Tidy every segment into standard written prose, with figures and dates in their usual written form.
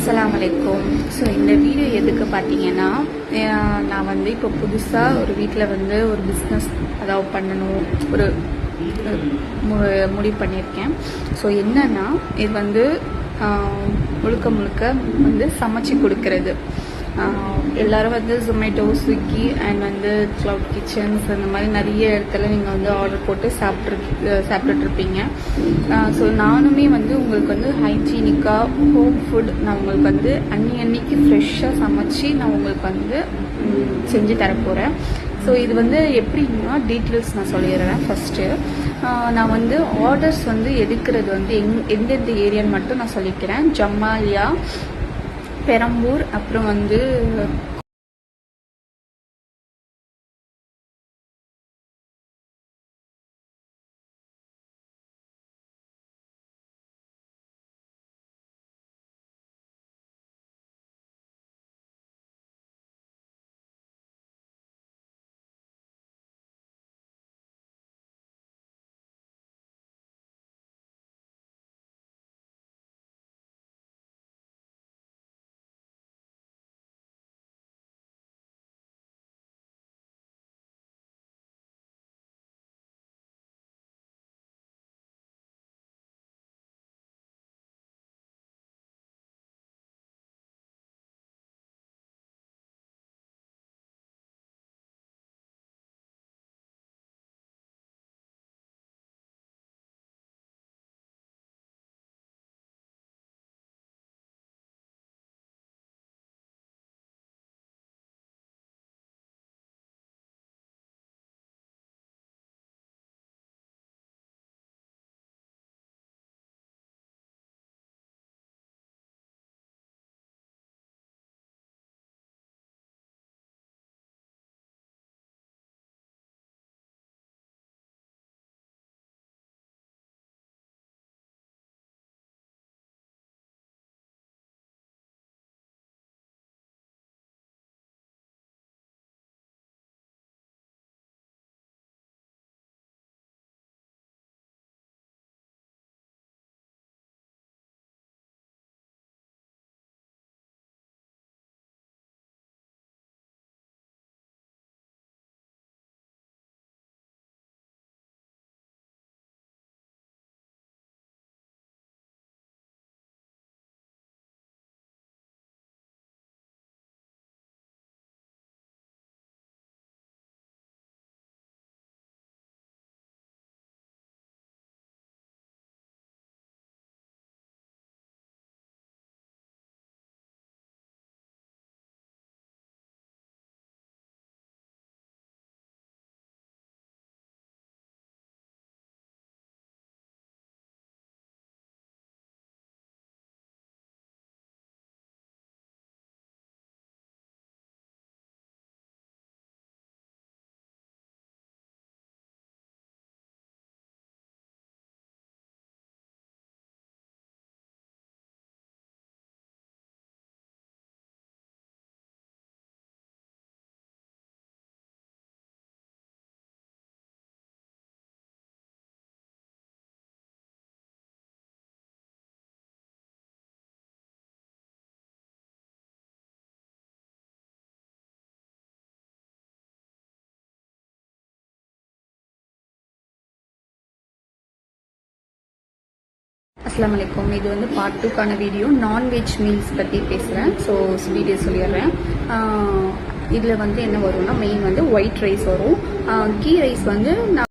அஸ்ஸலாமு அலைக்கும். ஸோ இந்த வீடியோ எதுக்கு பார்த்தீங்கன்னா, நான் வந்து இப்போ புதுசாக ஒரு வீட்டில் வந்து ஒரு பிஸ்னஸ் அதாவது பண்ணணும் ஒரு முடிவு பண்ணியிருக்கேன். ஸோ என்னன்னா, இது வந்து முழுக்க முழுக்க வந்து சமைச்சு கொடுக்கறது. எல்லோரும் வந்து ஜொமேட்டோ, ஸ்விக்கி அண்ட் வந்து க்ளவுட் கிச்சன்ஸ் அந்த மாதிரி நிறைய இடத்துல நீங்கள் வந்து ஆர்டர் போட்டு சாப்பிட்டுட்ருப்பீங்க. ஸோ நானுமே வந்து உங்களுக்கு வந்து ஹைஜீனிக்காக ஹோம் ஃபுட் நான் உங்களுக்கு வந்து அன்னைக்கு ஃப்ரெஷ்ஷாக சமைச்சு நான் உங்களுக்கு வந்து செஞ்சு தரப்போகிறேன். ஸோ இது வந்து எப்படின்னா டீட்டெயில்ஸ் நான் சொல்லிடுறேன். ஃபஸ்ட்டு நான் வந்து ஆர்டர்ஸ் வந்து எடுக்கிறது வந்து எந்தெந்த ஏரியான்னு மட்டும் நான் சொல்லிக்கிறேன். ஜமாலியா, பெரம்பூர், அப்புறம் வந்து அஸ்ஸலாமு அலைக்கும். இது வந்து பார்ட் 2க்கான வீடியோ. நான்வெஜ் மீல்ஸ் பற்றி பேசுகிறேன். ஸோ வீடியோ சொல்லிடுறேன். இதில் வந்து என்ன வரும்னா, மெயின் வந்து ஒயிட் ரைஸ் வரும். கீ ரைஸ் வந்து நான்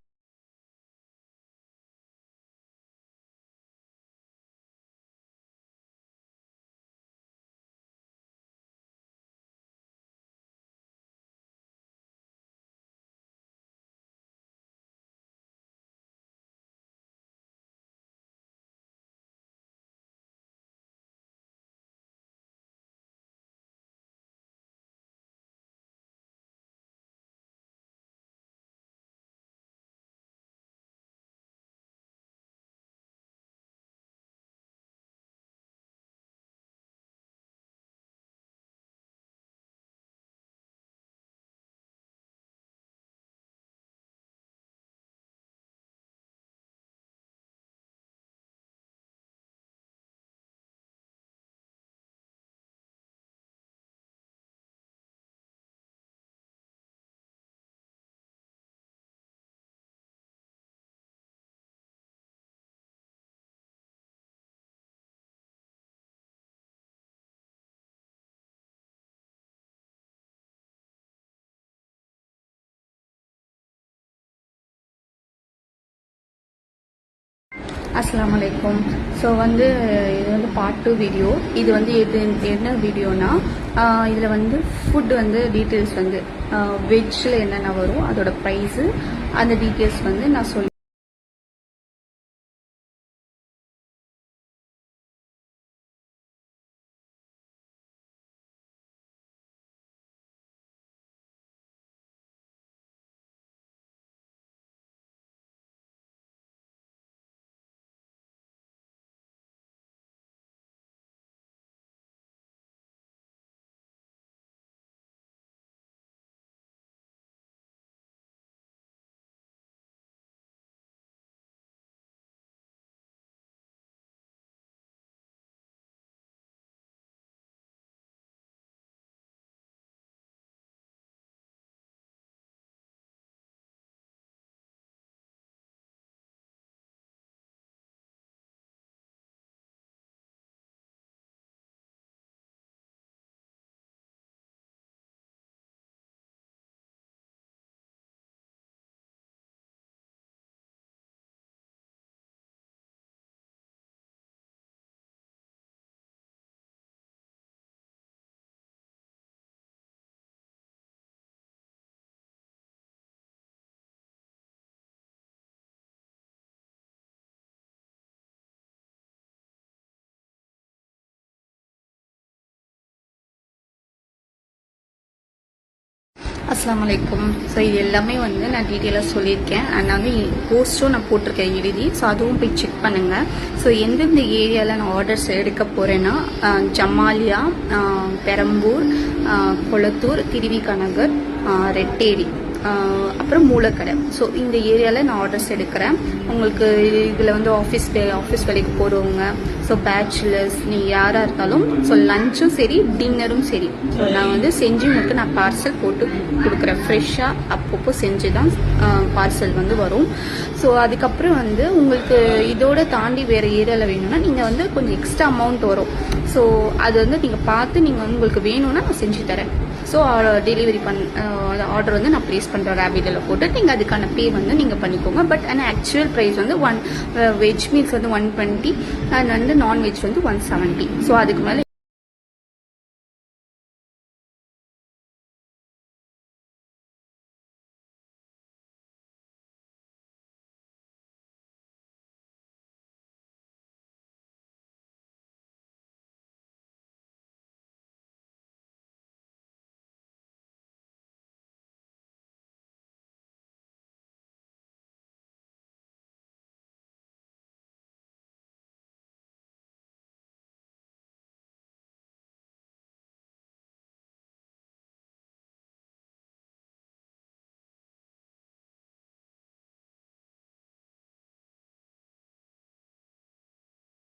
அஸ்ஸலாமு அலைக்கும். ஸோ வந்து இது வந்து பார்ட் 2 வீடியோ. இது வந்து என்ன வீடியோனா, இதில் வந்து ஃபுட் வந்து டீட்டெயில்ஸ் வந்து வெஜ்ஜில் என்னென்ன வரும், அதோட ப்ரைஸு, அந்த டீட்டெயில்ஸ் வந்து நான் சொல்லி. அஸ்ஸலாமு அலைக்கும். ஸோ இது எல்லாமே வந்து நான் டீட்டெயிலாக சொல்லியிருக்கேன். அண்ட் வந்து போஸ்ட்டும் நான் போட்டிருக்கேன் எழுதி. ஸோ அதுவும் போய் செக் பண்ணுங்கள். ஸோ எந்தெந்த ஏரியாவில் நான் ஆர்டர்ஸ் எடுக்க போகிறேன்னா, ஜமாலியா, பெரம்பூர், கொளத்தூர், திருவிக நகர், ரெட்டேரி, அப்புறம் மூலக்கடை. ஸோ இந்த ஏரியாவில் நான் ஆர்டர்ஸ் எடுக்கிறேன். உங்களுக்கு இதில் வந்து ஆஃபீஸ் வேலைக்கு போகிறவங்க, ஸோ பேச்சுலர்ஸ், நீ யாராக இருந்தாலும், ஸோ லஞ்சும் சரி டின்னரும் சரி, ஸோ நான் வந்து செஞ்சு மட்டும் நான் பார்சல் போட்டு கொடுக்குறேன். ஃப்ரெஷ்ஷாக அப்பப்போ செஞ்சு தான் பார்சல் வந்து வரும். ஸோ அதுக்கப்புறம் வந்து உங்களுக்கு இதோட தாண்டி வேறு ஏரியாவில் வேணும்னா நீங்கள் வந்து கொஞ்சம் எக்ஸ்ட்ரா அமௌண்ட் வரும். ஸோ அது வந்து நீங்கள் பார்த்து நீங்கள் வந்து உங்களுக்கு வேணும்னா நான் செஞ்சு தரேன். ஸோ டெலிவரி ஆர்டர் வந்து நான் ப்ளேஸ் பண்ணுறேன் ரேபிடில் போட்டு. நீங்கள் அதுக்கான பே வந்து நீங்கள் பண்ணிக்கோங்க. பட் ஆனால் ஆக்சுவல் ப்ரைஸ் வந்து வெஜ் மீல்ஸ் வந்து 120 அண்ட் வந்து நான்வெஜ் வந்து 170. ஸோ அதுக்கு மேலே